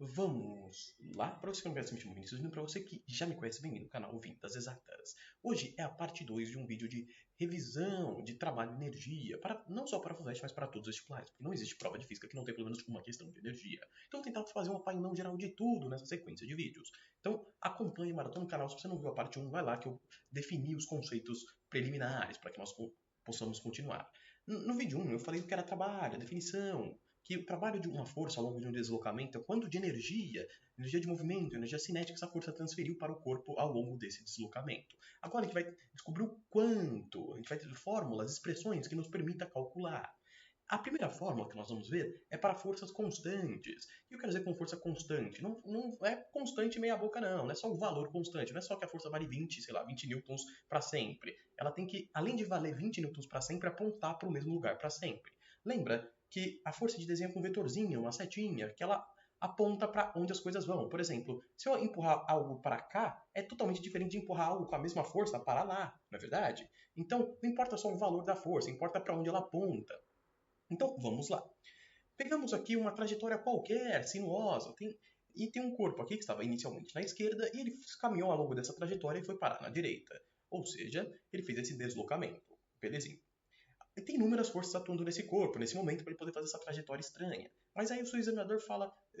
Vamos lá, para você que não conhece, me chamo Vinícius, e para você que já me conhece, bem-vindo ao canal Vintas Exatas. Hoje é a parte 2 de um vídeo de revisão de trabalho de energia, não só para a FUVEST, mas para todos os vestibulares, porque não existe prova de física que não tenha pelo menos uma questão de energia. Então eu vou tentar fazer um apanhão geral de tudo nessa sequência de vídeos. Então acompanhe e maratona no canal, se você não viu a parte 1, vai lá que eu defini os conceitos preliminares para que nós possamos continuar. No vídeo 1 eu falei o que era trabalho, a definição, que o trabalho de uma força ao longo de um deslocamento é quanto de energia de movimento, energia cinética que essa força transferiu para o corpo ao longo desse deslocamento. Agora a gente vai descobrir o quanto, a gente vai ter fórmulas, expressões que nos permitam calcular. A primeira fórmula que nós vamos ver é para forças constantes. O que eu quero dizer com força constante? Não é constante meia boca não é só o valor constante, não é só que a força vale 20 newtons para sempre. Ela tem que, além de valer 20 newtons para sempre, apontar para o mesmo lugar para sempre. Lembra que a força de desenho é com um vetorzinho, uma setinha, que ela aponta para onde as coisas vão. Por exemplo, se eu empurrar algo para cá, é totalmente diferente de empurrar algo com a mesma força para lá, não é verdade? Então, não importa só o valor da força, importa para onde ela aponta. Então, vamos lá. Pegamos aqui uma trajetória qualquer, sinuosa, e tem um corpo aqui que estava inicialmente na esquerda e ele caminhou ao longo dessa trajetória e foi parar na direita. Ou seja, ele fez esse deslocamento. Belezinha. E tem inúmeras forças atuando nesse corpo, nesse momento, para ele poder fazer essa trajetória estranha. Mas aí o seu examinador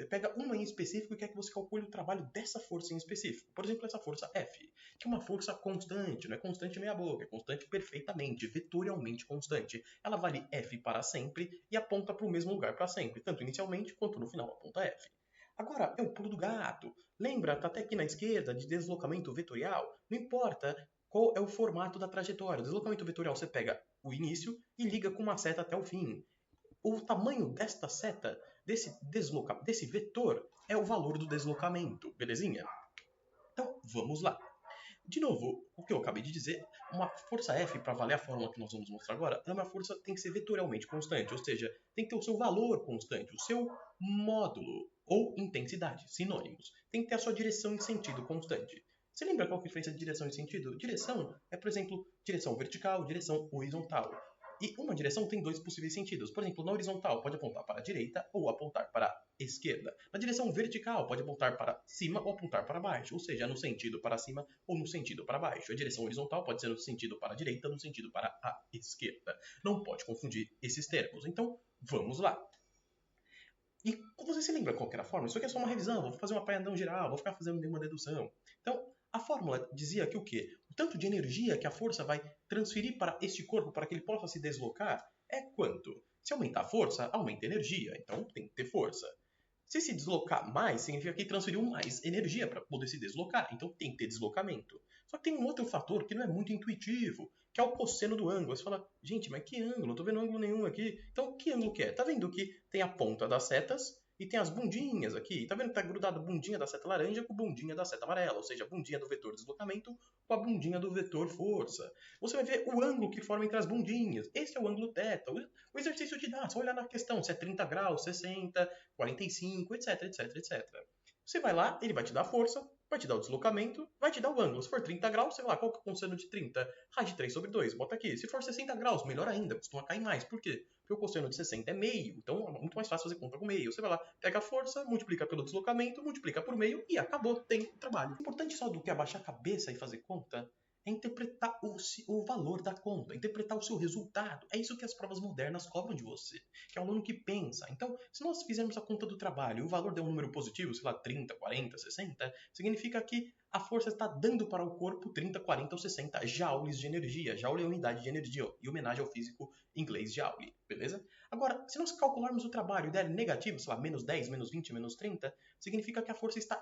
pega uma em específico e quer que você calcule o trabalho dessa força em específico. Por exemplo, essa força F, que é uma força constante, não é constante meia boca, é constante perfeitamente, vetorialmente constante. Ela vale F para sempre e aponta para o mesmo lugar para sempre, tanto inicialmente quanto no final aponta F. Agora, é o pulo do gato. Lembra, tá até aqui na esquerda, de deslocamento vetorial? Não importa qual é o formato da trajetória. O deslocamento vetorial você pega o início e liga com uma seta até o fim. O tamanho desta seta, desse vetor, é o valor do deslocamento, belezinha? Então, vamos lá. De novo, o que eu acabei de dizer, uma força F, para valer a fórmula que nós vamos mostrar agora, é uma força que tem que ser vetorialmente constante, ou seja, tem que ter o seu valor constante, o seu módulo ou intensidade, sinônimos. Tem que ter a sua direção e sentido constante. Você lembra qual que é a diferença de direção e sentido? Direção é, por exemplo, direção vertical, direção horizontal. E uma direção tem dois possíveis sentidos. Por exemplo, na horizontal pode apontar para a direita ou apontar para a esquerda. Na direção vertical pode apontar para cima ou apontar para baixo, ou seja, no sentido para cima ou no sentido para baixo. A direção horizontal pode ser no sentido para a direita ou no sentido para a esquerda. Não pode confundir esses termos. Então, vamos lá. E você se lembra qual que era a fórmula? Isso aqui é só uma revisão, vou fazer um apanhadão geral, vou ficar fazendo nenhuma dedução. Então, a fórmula dizia que o quê? O tanto de energia que a força vai transferir para este corpo para que ele possa se deslocar é quanto? Se aumentar a força, aumenta a energia, então tem que ter força. Se deslocar mais, significa que transferiu mais energia para poder se deslocar, então tem que ter deslocamento. Só que tem um outro fator que não é muito intuitivo, que é o cosseno do ângulo. Você fala, gente, mas que ângulo? Não tô vendo ângulo nenhum aqui. Então, que ângulo que é? Tá vendo que tem a ponta das setas e tem as bundinhas aqui. Tá vendo que tá grudado a bundinha da seta laranja com a bundinha da seta amarela, ou seja, a bundinha do vetor deslocamento com a bundinha do vetor força. Você vai ver o ângulo que forma entre as bundinhas. Esse é o ângulo θ. O exercício te dá, só olhar na questão, se é 30 graus, 60, 45, etc, etc, etc. Você vai lá, ele vai te dar a força, vai te dar o deslocamento, vai te dar o ângulo. Se for 30 graus, você vai lá, qual que é o cosseno de 30? Raiz de 3 sobre 2, bota aqui. Se for 60 graus, melhor ainda, costuma cair mais. Por quê? Porque o cosseno de 60 é meio, então é muito mais fácil fazer conta com meio. Você vai lá, pega a força, multiplica pelo deslocamento, multiplica por meio e acabou, tem trabalho. O importante só do que abaixar a cabeça e fazer conta é interpretar o valor da conta, interpretar o seu resultado. É isso que as provas modernas cobram de você, que é o aluno que pensa. Então, se nós fizermos a conta do trabalho e o valor der um número positivo, sei lá, 30, 40, 60, significa que a força está dando para o corpo 30, 40 ou 60 joules de energia. Joule é unidade de energia, em homenagem ao físico inglês Joule, beleza? Agora, se nós calcularmos o trabalho e der negativo, sei lá, menos 10, menos 20, menos 30, significa que a força está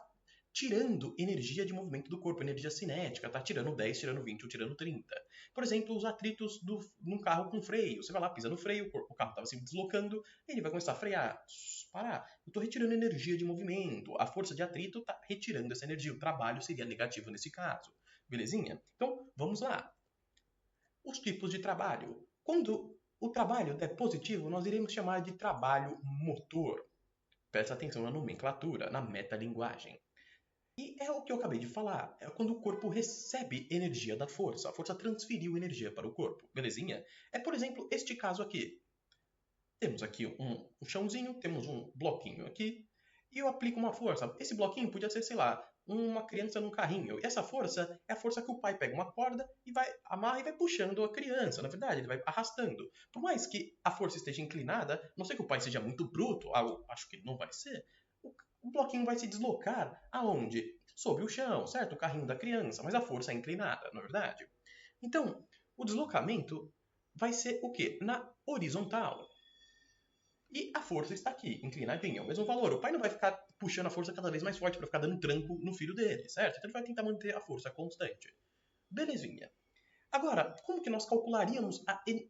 tirando energia de movimento do corpo, energia cinética, tá tirando 10, tirando 20 ou tirando 30. Por exemplo, os atritos num carro com freio. Você vai lá, pisa no freio, o carro estava se deslocando, ele vai começar a frear. Parar. Eu estou retirando energia de movimento. A força de atrito está retirando essa energia. O trabalho seria negativo nesse caso. Belezinha? Então, vamos lá. Os tipos de trabalho. Quando o trabalho é positivo, nós iremos chamar de trabalho motor. Presta atenção na nomenclatura, na metalinguagem. E é o que eu acabei de falar. É quando o corpo recebe energia da força. A força transferiu energia para o corpo. Belezinha? É, por exemplo, este caso aqui. Temos aqui um chãozinho, temos um bloquinho aqui. e eu aplico uma força. Esse bloquinho podia ser, sei lá, uma criança num carrinho. E essa força é a força que o pai pega uma corda e vai amarra e vai puxando a criança. Na verdade, ele vai arrastando. Por mais que a força esteja inclinada, não sei que o pai seja muito bruto, acho que não vai ser, o bloquinho vai se deslocar aonde? Sobre o chão, certo? O carrinho da criança, mas a força é inclinada, não é verdade? Então, o deslocamento vai ser o quê? Na horizontal. E a força está aqui, inclinadinha, é o mesmo valor. O pai não vai ficar puxando a força cada vez mais forte para ficar dando tranco no filho dele, certo? Então ele vai tentar manter a força constante. Belezinha. Agora, como que nós calcularíamos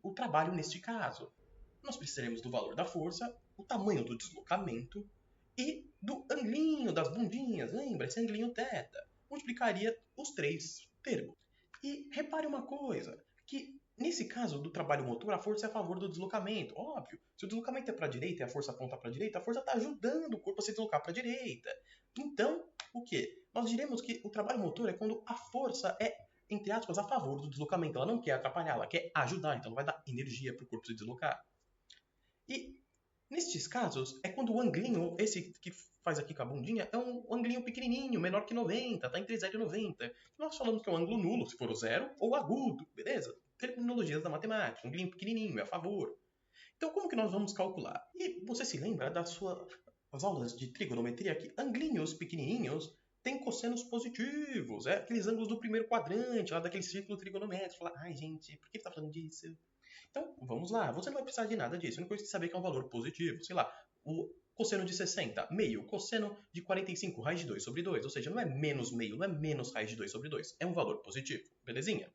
o trabalho neste caso? Nós precisaremos do valor da força, o tamanho do deslocamento e do anglinho das bundinhas. Lembra? Esse anglinho θ. Multiplicaria os três termos. E repare uma coisa, que nesse caso do trabalho motor, a força é a favor do deslocamento. Óbvio, se o deslocamento é para a direita e a força aponta para a direita, a força está ajudando o corpo a se deslocar para a direita. Então, o quê? Nós diremos que o trabalho motor é quando a força é, entre aspas, a favor do deslocamento. Ela não quer atrapalhar, ela quer ajudar, então ela vai dar energia para o corpo se deslocar. E nestes casos, é quando o anglinho, esse que faz aqui com a bundinha, é um anglinho pequenininho, menor que 90, tá entre 0 e 90. Nós falamos que é um ângulo nulo, se for o zero, ou agudo, beleza? Terminologias da matemática, um anglinho pequenininho, é a favor. Então, como que nós vamos calcular? E você se lembra das suas aulas de trigonometria que anglinhos pequenininhos têm cossenos positivos, é aqueles ângulos do primeiro quadrante, lá daquele círculo trigonométrico. Fala, ai gente, por que você tá falando disso? Então, vamos lá. Você não vai precisar de nada disso. A única coisa que saber que é um valor positivo. Sei lá, o cosseno de 60, meio. Cosseno de 45, raiz de 2 sobre 2. Ou seja, não é menos meio, não é menos raiz de 2 sobre 2. É um valor positivo. Belezinha?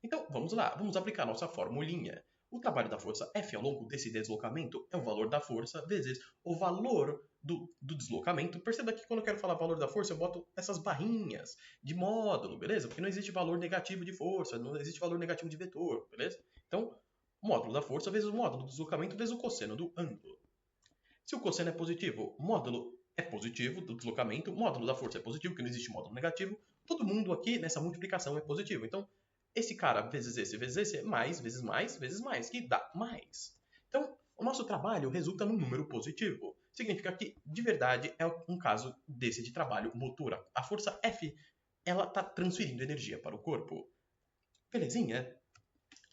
Então, vamos lá. Vamos aplicar nossa formulinha. O trabalho da força F ao longo desse deslocamento é o valor da força vezes o valor do deslocamento. Perceba que quando eu quero falar valor da força, eu boto essas barrinhas de módulo, beleza? Porque não existe valor negativo de força, não existe valor negativo de vetor, beleza? Então, módulo da força vezes o módulo do deslocamento vezes o cosseno do ângulo. Se o cosseno é positivo, módulo é positivo do deslocamento, módulo da força é positivo, porque não existe módulo negativo. Todo mundo aqui nessa multiplicação é positivo. Então, esse cara vezes esse é mais, vezes mais, vezes mais, que dá mais. Então, o nosso trabalho resulta num número positivo. Significa que, de verdade, é um caso desse de trabalho motor. A força F, ela está transferindo energia para o corpo. Belezinha?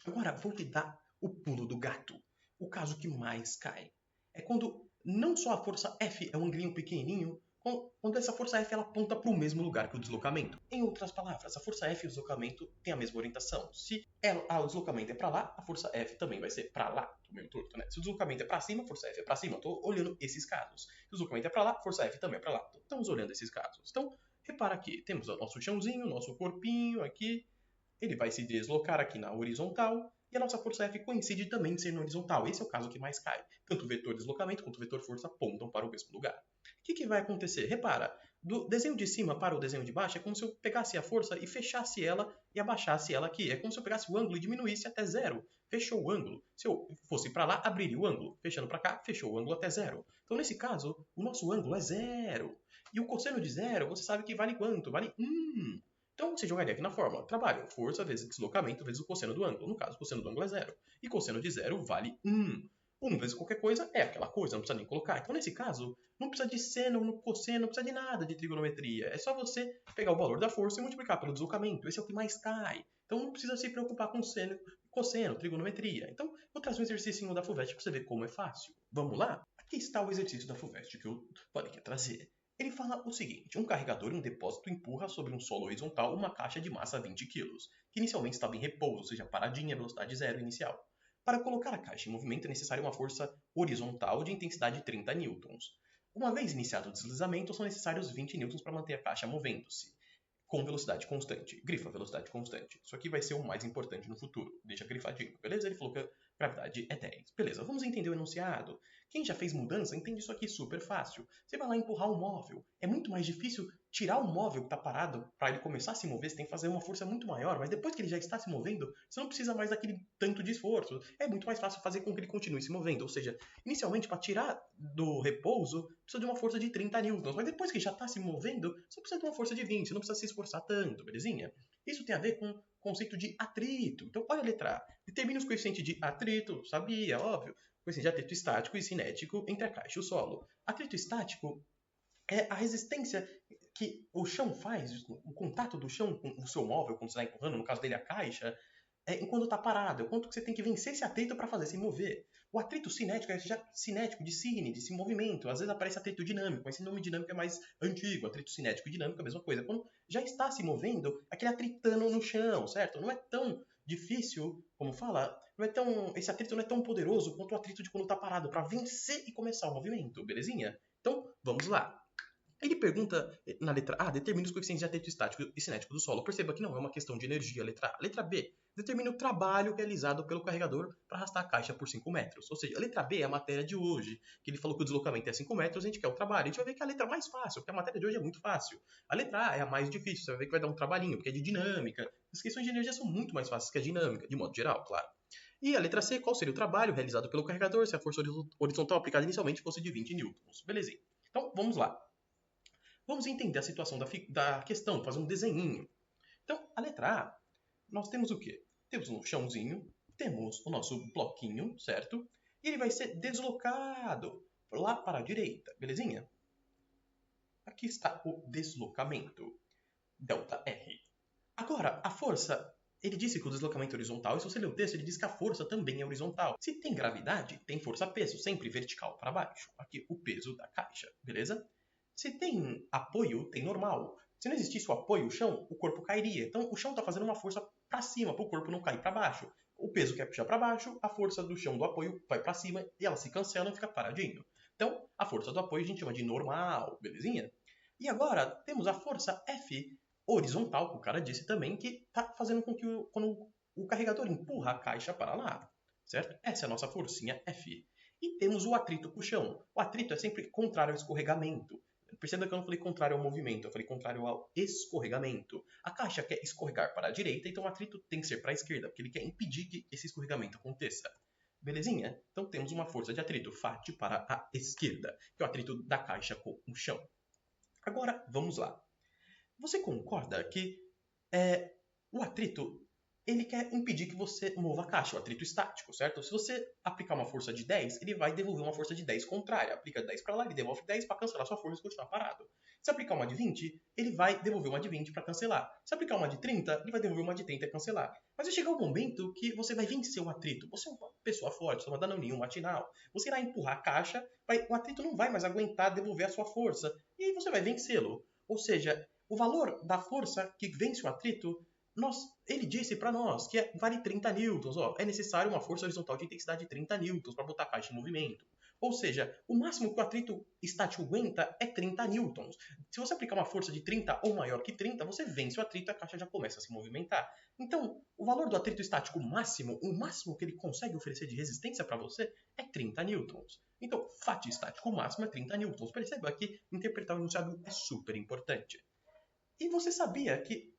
Agora, vou te dar o pulo do gato. O caso que mais cai. É quando não só a força F é um anglinho pequenininho, quando essa força F ela aponta para o mesmo lugar que o deslocamento. Em outras palavras, a força F e o deslocamento têm a mesma orientação. Se o deslocamento é para lá, a força F também vai ser para lá. Tô meio torto, né? Se o deslocamento é para cima, a força F é para cima. Estou olhando esses casos. Se o deslocamento é para lá, a força F também é para lá. Estamos olhando esses casos. Então, repara aqui. Temos o nosso chãozinho, nosso corpinho aqui. Ele vai se deslocar aqui na horizontal e a nossa força F coincide também em ser na horizontal. Esse é o caso que mais cai. Tanto o vetor deslocamento quanto o vetor força apontam para o mesmo lugar. O que vai acontecer? Repara, do desenho de cima para o desenho de baixo é como se eu pegasse a força e fechasse ela e abaixasse ela aqui. É como se eu pegasse o ângulo e diminuísse até zero. Fechou o ângulo. Se eu fosse para lá, abriria o ângulo. Fechando para cá, fechou o ângulo até zero. Então, nesse caso, o nosso ângulo é zero. E o cosseno de zero, você sabe que vale quanto? Vale 1. Então você jogaria aqui na fórmula. Trabalho, força vezes deslocamento vezes o cosseno do ângulo. No caso, o cosseno do ângulo é zero. E cosseno de zero vale 1. 1 vezes qualquer coisa é aquela coisa, não precisa nem colocar. Então, nesse caso, não precisa de seno, no cosseno, não precisa de nada de trigonometria. É só você pegar o valor da força e multiplicar pelo deslocamento. Esse é o que mais cai. Então, não precisa se preocupar com seno, cosseno, trigonometria. Então, vou trazer um exercício da FUVEST para você ver como é fácil. Vamos lá? Aqui está o exercício da FUVEST que eu falei que ia trazer. Ele fala o seguinte: um carregador em um depósito empurra sobre um solo horizontal uma caixa de massa 20 kg, que inicialmente estava em repouso, ou seja, paradinha, velocidade zero inicial. Para colocar a caixa em movimento é necessária uma força horizontal de intensidade 30 newtons. Uma vez iniciado o deslizamento, são necessários 20 newtons para manter a caixa movendo-se, com velocidade constante. Grifa velocidade constante. Isso aqui vai ser o mais importante no futuro. Deixa grifadinho, beleza? Ele falou que a gravidade é 10. Beleza, vamos entender o enunciado. Quem já fez mudança entende isso aqui super fácil. Você vai lá empurrar um móvel. É muito mais difícil tirar o móvel que está parado para ele começar a se mover. Você tem que fazer uma força muito maior, mas depois que ele já está se movendo, você não precisa mais daquele tanto de esforço. É muito mais fácil fazer com que ele continue se movendo. Ou seja, inicialmente, para tirar do repouso, precisa de uma força de 30 newtons. Mas depois que já está se movendo, você precisa de uma força de 20. Você não precisa se esforçar tanto, belezinha? Isso tem a ver com o conceito de atrito. Então, olha a letra A. Determine os coeficientes de atrito, sabia, óbvio. Coeficiente de atrito estático e cinético entre a caixa e o solo. Atrito estático é a resistência que o chão faz, o contato do chão com o seu móvel, quando você está empurrando, no caso dele a caixa, enquanto está parado. É o quanto que você tem que vencer esse atrito para fazer se mover. O atrito cinético é já cinético, de cine, de se movimento. Às vezes aparece atrito dinâmico, mas esse nome dinâmico é mais antigo. Atrito cinético e dinâmico é a mesma coisa. Quando já está se movendo, aquele atritando no chão, certo? Não é tão difícil, como fala, esse atrito não é tão poderoso quanto o atrito de quando está parado, para vencer e começar o movimento, belezinha? Então, vamos lá. Ele pergunta na letra A, determina os coeficientes de atrito estático e cinético do solo. Perceba que não é uma questão de energia, letra A. Letra B, determina o trabalho realizado pelo carregador para arrastar a caixa por 5 metros. Ou seja, a letra B é a matéria de hoje, que ele falou que o deslocamento é 5 metros, a gente quer o trabalho. A gente vai ver que é a letra mais fácil, porque a matéria de hoje é muito fácil. A letra A é a mais difícil, você vai ver que vai dar um trabalhinho, porque é de dinâmica. As questões de energia são muito mais fáceis que a dinâmica, de modo geral, claro. E a letra C, qual seria o trabalho realizado pelo carregador se a força horizontal aplicada inicialmente fosse de 20 newtons? Belezinha. Então, vamos lá. Vamos entender a situação da questão, fazer um desenhinho. Então, a letra A, nós temos o quê? Temos um chãozinho, temos o nosso bloquinho, certo? E ele vai ser deslocado lá para a direita, belezinha? Aqui está o deslocamento, ΔR. Agora, a força, ele disse que o deslocamento é horizontal, e se você ler o texto, ele diz que a força também é horizontal. Se tem gravidade, tem força-peso, sempre vertical para baixo. Aqui, o peso da caixa, beleza? Se tem apoio, tem normal. Se não existisse o apoio, o chão, o corpo cairia. Então, o chão está fazendo uma força para cima, para o corpo não cair para baixo. O peso quer puxar para baixo, a força do chão do apoio vai para cima e ela se cancela e fica paradinho. Então, a força do apoio a gente chama de normal, belezinha? E agora, temos a força F horizontal, que o cara disse também, que está fazendo com que quando o carregador empurra a caixa para lá, certo? Essa é a nossa forcinha F. E temos o atrito com o chão. O atrito é sempre contrário ao escorregamento. Perceba que eu não falei contrário ao movimento, eu falei contrário ao escorregamento. A caixa quer escorregar para a direita, então o atrito tem que ser para a esquerda, porque ele quer impedir que esse escorregamento aconteça. Belezinha? Então temos uma força de atrito FAT para a esquerda, que é o atrito da caixa com o chão. Agora, vamos lá. Você concorda que o atrito ele quer impedir que você mova a caixa, o atrito estático, certo? Se você aplicar uma força de 10, ele vai devolver uma força de 10 contrária. Aplica 10 para lá, ele devolve 10 para cancelar sua força e continuar parado. Se aplicar uma de 20, ele vai devolver uma de 20 para cancelar. Se aplicar uma de 30, ele vai devolver uma de 30 e cancelar. Mas vai chegar um momento que você vai vencer o atrito. Você é uma pessoa forte, você é uma danoninha, um matinal. Você irá empurrar a caixa, o atrito não vai mais aguentar devolver a sua força. E aí você vai vencê-lo. Ou seja, o valor da força que vence o atrito ele disse para nós que vale 30 newtons. É necessário uma força horizontal de intensidade de 30 newtons para botar a caixa em movimento. Ou seja, o máximo que o atrito estático aguenta é 30 newtons. Se você aplicar uma força de 30 ou maior que 30, você vence o atrito e a caixa já começa a se movimentar. Então, o valor do atrito estático máximo, o máximo que ele consegue oferecer de resistência para você é 30 newtons. Então, FAT estático máximo é 30 newtons. Perceba que interpretar o enunciado é super importante. E você sabia que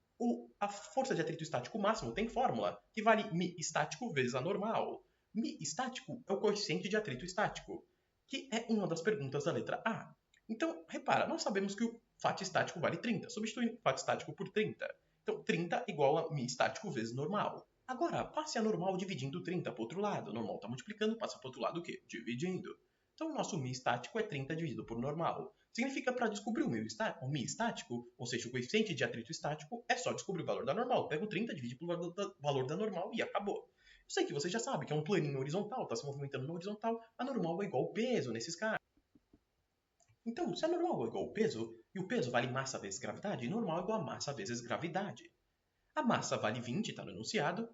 a força de atrito estático máximo tem fórmula, que vale μ estático vezes a normal. μ estático é o coeficiente de atrito estático, que é uma das perguntas da letra A. Então, repara, nós sabemos que o FAT estático vale 30, substituindo FAT estático por 30. Então, 30 igual a μ estático vezes normal. Agora, passe a normal dividindo 30 para o outro lado. Normal está multiplicando, passa para o outro lado o quê? Dividindo. Então, o nosso μ estático é 30 dividido por normal. Significa para descobrir o μ estático, ou seja, o coeficiente de atrito estático, é só descobrir o valor da normal. Pega o 30, divide pelo valor da normal e acabou. Eu sei que você já sabe que é um planinho horizontal, está se movimentando no horizontal, a normal é igual ao peso nesses casos. Então, se a normal é igual ao peso, e o peso vale massa vezes gravidade, normal é igual a massa vezes gravidade. A massa vale 20, está no enunciado,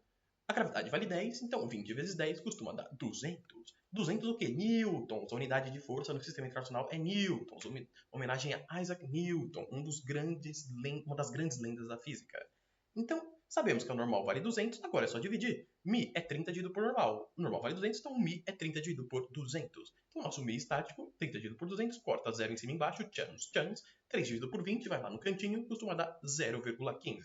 a gravidade vale 10, então 20 vezes 10 costuma dar 200. 200 o quê? Newtons. A unidade de força no sistema internacional é newtons. Homenagem a Isaac Newton, uma das grandes lendas da física. Então, sabemos que o normal vale 200, agora é só dividir. μ é 30 dividido por normal. O normal vale 200, então μ é 30 dividido por 200. Então, o nosso μ estático, 30 dividido por 200, corta 0 em cima e embaixo, tchans, tchans. 3 dividido por 20, vai lá no cantinho, costuma dar 0,15.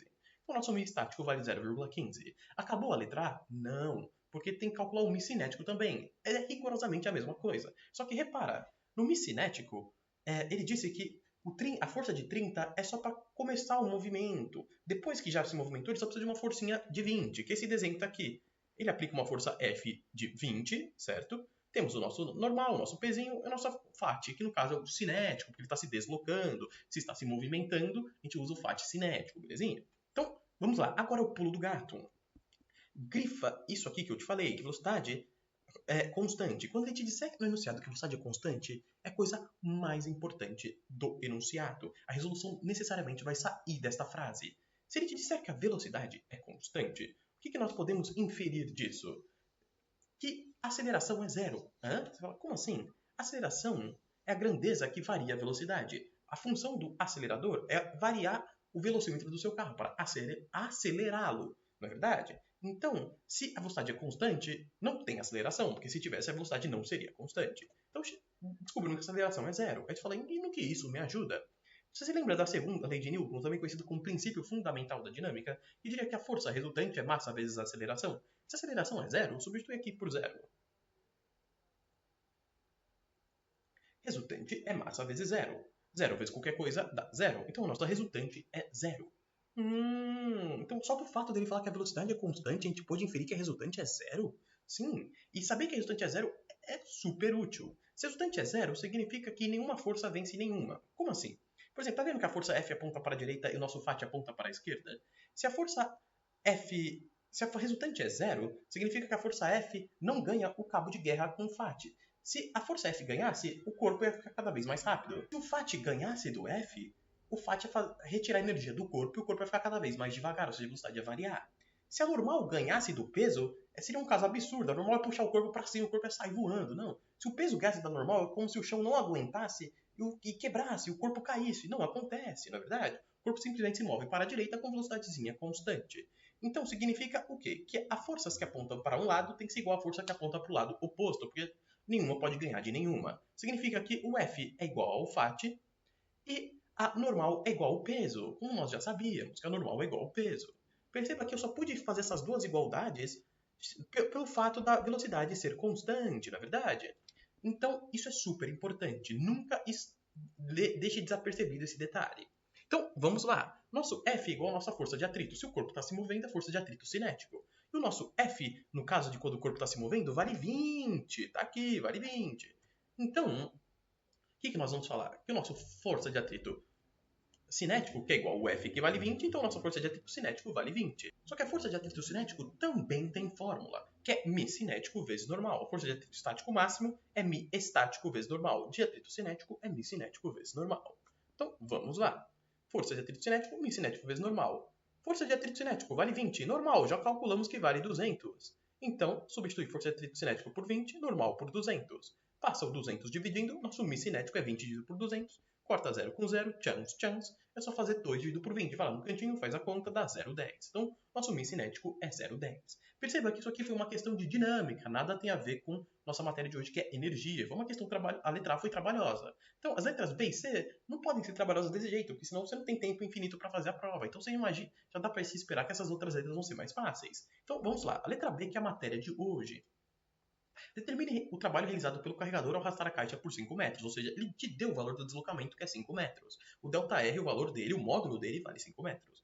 O nosso μ estático vale 0,15. Acabou a letra A? Não, porque tem que calcular o μ cinético também. É rigorosamente a mesma coisa. Só que repara, no μ cinético, ele disse que a força de 30 é só para começar o movimento. Depois que já se movimentou, ele só precisa de uma forcinha de 20, que esse desenho está aqui. Ele aplica uma força F de 20, certo? Temos o nosso normal, o nosso pezinho e o nosso FAT, que no caso é o cinético, porque ele está se deslocando, se está se movimentando, a gente usa o FAT cinético, belezinha? Então, vamos lá. Agora é o pulo do gato. Grifa isso aqui que eu te falei, que velocidade é constante. Quando a gente disser no enunciado que a velocidade é constante, é a coisa mais importante do enunciado. A resolução necessariamente vai sair desta frase. Se ele te disser que a velocidade é constante, o que nós podemos inferir disso? Que a aceleração é zero. Hã? Você fala, como assim? Aceleração é a grandeza que varia a velocidade. A função do acelerador é variar o velocímetro do seu carro para acelerá-lo, não é verdade? Então, se a velocidade é constante, não tem aceleração, porque se tivesse a velocidade não seria constante. Então, descobrimos que a aceleração é zero. Aí você fala, e no que isso me ajuda? Você se lembra da segunda lei de Newton, também conhecida como princípio fundamental da dinâmica, que diria que a força resultante é massa vezes a aceleração? Se a aceleração é zero, substitui aqui por zero. Resultante é massa vezes zero. Zero vezes qualquer coisa dá zero. Então a nossa resultante é zero. Então só por fato dele falar que a velocidade é constante, a gente pode inferir que a resultante é zero? Sim. E saber que a resultante é zero é super útil. Se a resultante é zero, significa que nenhuma força vence nenhuma. Como assim? Por exemplo, tá vendo que a força F aponta para a direita e o nosso FAT aponta para a esquerda? Se a força F Se a resultante é zero, significa que a força F não ganha o cabo de guerra com o FAT. Se a força F ganhasse, o corpo ia ficar cada vez mais rápido. Se o FAT ganhasse do F, o FAT ia retirar energia do corpo e o corpo ia ficar cada vez mais devagar, ou seja, a velocidade ia variar. Se a normal ganhasse do peso, seria um caso absurdo. A normal é puxar o corpo para cima, o corpo ia sair voando. Não. Se o peso ganhasse da normal, é como se o chão não aguentasse e quebrasse, o corpo caísse. Não acontece, na verdade. O corpo simplesmente se move para a direita com velocidadezinha constante. Então significa o quê? Que as forças que apontam para um lado tem que ser igual à força que aponta para o lado oposto, porque nenhuma pode ganhar de nenhuma. Significa que o F é igual ao FAT e a normal é igual ao peso, como nós já sabíamos, que a normal é igual ao peso. Perceba que eu só pude fazer essas duas igualdades pelo fato da velocidade ser constante, na verdade. Então, isso é super importante. Nunca deixe desapercebido esse detalhe. Então, vamos lá. Nosso F é igual à nossa força de atrito. Se o corpo está se movendo, é força de atrito cinético. E o nosso F, no caso de quando o corpo está se movendo, vale 20. Está aqui, vale 20. Então, o que nós vamos falar? Que o nosso força de atrito cinético, que é igual ao F, que vale 20, então a nossa força de atrito cinético vale 20. Só que a força de atrito cinético também tem fórmula, que é μ cinético vezes normal. A força de atrito estático máximo é μ estático vezes normal. De atrito cinético é μ cinético vezes normal. Então, vamos lá. Força de atrito cinético, μ cinético vezes normal. Força de atrito cinético vale 20. Normal, já calculamos que vale 200. Então, substitui força de atrito cinético por 20, normal por 200. Passa o 200 dividindo, nosso μ cinético é 20 dividido por 200. Corta 0 com 0, chance. É só fazer 2 dividido por 20. Vai lá no cantinho, faz a conta, dá 0,10. Então, nosso μ cinético é 0,10. Perceba que isso aqui foi uma questão de dinâmica, nada tem a ver com nossa matéria de hoje, que é energia. Foi uma questão a letra A foi trabalhosa. Então, as letras B e C não podem ser trabalhosas desse jeito, porque senão você não tem tempo infinito para fazer a prova. Então, você imagina, já dá para se esperar que essas outras letras vão ser mais fáceis. Então, vamos lá. A letra B, que é a matéria de hoje. Determine o trabalho realizado pelo carregador ao arrastar a caixa por 5 metros, ou seja, ele te deu o valor do deslocamento, que é 5 metros. O ΔR, o valor dele, o módulo dele, vale 5 metros.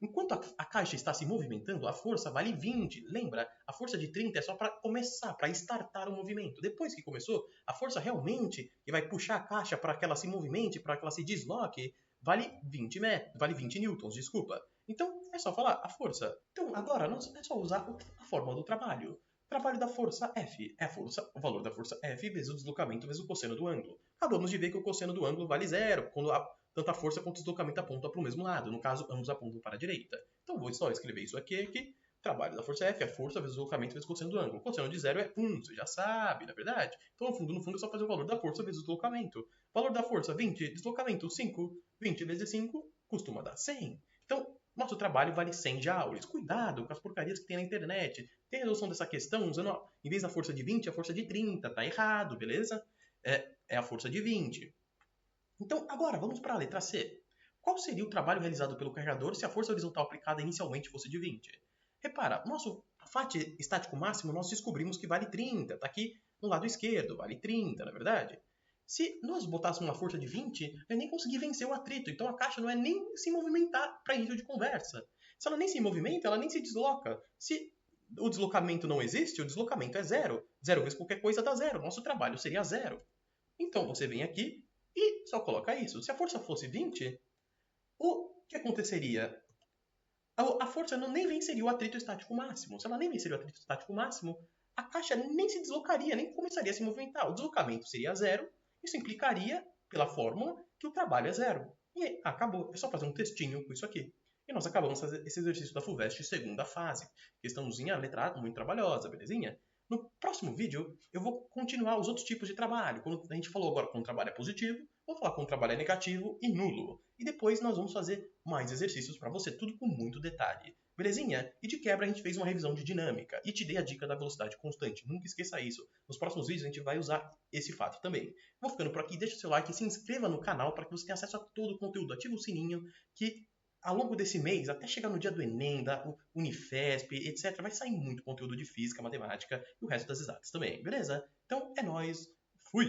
Enquanto a caixa está se movimentando, a força vale 20. Lembra? A força de 30 é só para começar, para startar o movimento. Depois que começou, a força realmente que vai puxar a caixa para que ela se movimente, para que ela se desloque, vale 20 newtons, desculpa. Então, é só falar a força. Então, agora, é só usar a fórmula do trabalho. Trabalho da força F é o valor da força F vezes o deslocamento vezes o cosseno do ângulo. Acabamos de ver que o cosseno do ângulo vale zero, quando tanto a força quanto o deslocamento apontam para o mesmo lado. No caso, ambos apontam para a direita. Então, vou só escrever isso aqui. Trabalho da força F é força vezes o deslocamento vezes o cosseno do ângulo. O cosseno de zero é 1, você já sabe, na verdade. Então, no fundo, é só fazer o valor da força vezes o deslocamento. Valor da força, 20. Deslocamento, 5. 20 vezes 5 costuma dar 100. Então, nosso trabalho vale 100 joules. Cuidado com as porcarias que tem na internet. Tem a noção dessa questão usando, em vez da força de 20, a força de 30. Tá errado, beleza? É a força de 20. Então, agora, vamos para a letra C. Qual seria o trabalho realizado pelo carregador se a força horizontal aplicada inicialmente fosse de 20? Repara, nosso FAT estático máximo nós descobrimos que vale 30. Está aqui no lado esquerdo, vale 30, na verdade. Se nós botássemos uma força de 20, eu nem consegui vencer o atrito. Então a caixa não é nem se movimentar para início de conversa. Se ela nem se movimenta, ela nem se desloca. Se o deslocamento não existe, o deslocamento é zero. Zero vezes qualquer coisa dá zero. Nosso trabalho seria zero. Então você vem aqui e só coloca isso. Se a força fosse 20, o que aconteceria? A força nem venceria o atrito estático máximo. Se ela nem venceria o atrito estático máximo, a caixa nem se deslocaria, nem começaria a se movimentar. O deslocamento seria zero. Isso implicaria, pela fórmula, que o trabalho é zero. E aí, acabou. É só fazer um textinho com isso aqui. E nós acabamos de fazer esse exercício da FUVEST segunda fase. Questãozinha letrada, muito trabalhosa, belezinha? No próximo vídeo, eu vou continuar os outros tipos de trabalho. Quando a gente falou agora quando o trabalho é positivo, vou falar quando o trabalho é negativo e nulo. E depois nós vamos fazer mais exercícios para você, tudo com muito detalhe. Belezinha? E de quebra a gente fez uma revisão de dinâmica e te dei a dica da velocidade constante. Nunca esqueça isso. Nos próximos vídeos a gente vai usar esse fato também. Vou ficando por aqui, deixa o seu like e se inscreva no canal para que você tenha acesso a todo o conteúdo. Ativa o sininho que ao longo desse mês, até chegar no dia do Enem, da Unifesp, etc., vai sair muito conteúdo de física, matemática e o resto das exatas também, beleza? Então é nóis, fui!